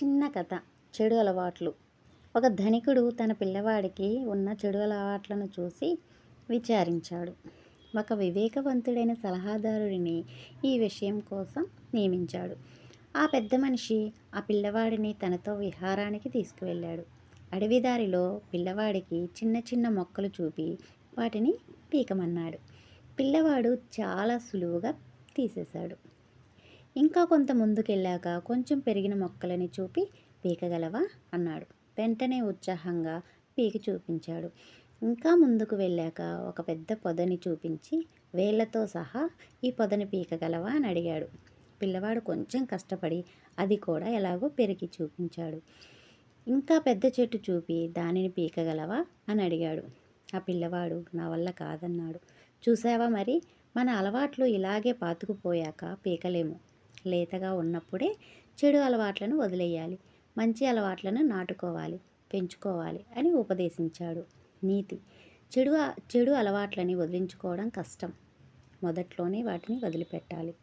చిన్న కథ. చెడు అలవాట్లు. ఒక ధనికుడు తన పిల్లవాడికి ఉన్న చెడు అలవాట్లను చూసి విచారించాడు. ఒక వివేకవంతుడైన సలహాదారుడిని ఈ విషయం కోసం నియమించాడు. ఆ పెద్ద మనిషి ఆ పిల్లవాడిని తనతో విహారానికి తీసుకువెళ్ళాడు. అడవిదారిలో పిల్లవాడికి చిన్న చిన్న మొక్కలు చూపి వాటిని పీకమన్నాడు. పిల్లవాడు చాలా సులువుగా తీసేశాడు. ఇంకా కొంత ముందుకెళ్ళాక కొంచెం పెరిగిన మొక్కలని చూపి పీకగలవా అన్నాడు. వెంటనే ఉత్సాహంగా పీకి చూపించాడు. ఇంకా ముందుకు వెళ్ళాక ఒక పెద్ద పొదని చూపించి వేళ్లతో సహా ఈ పొదని పీకగలవా అని అడిగాడు. పిల్లవాడు కొంచెం కష్టపడి అది కూడా ఎలాగో పెరికి చూపించాడు. ఇంకా పెద్ద చెట్టు చూపి దానిని పీకగలవా అని అడిగాడు. ఆ పిల్లవాడు నా వల్ల కాదన్నాడు. చూసావా మరి, మన అలవాట్లు ఇలాగే పాతుకుపోయాక పీకలేము. లేతగా ఉన్నప్పుడే చెడు అలవాట్లను వదిలేయాలి, మంచి అలవాట్లను నాటుకోవాలి, పెంచుకోవాలి అని ఉపదేశించాడు. నీతి: చెడు చెడు అలవాట్లని వదిలించుకోవడం కష్టం. మొదట్లోనే వాటిని వదిలిపెట్టాలి.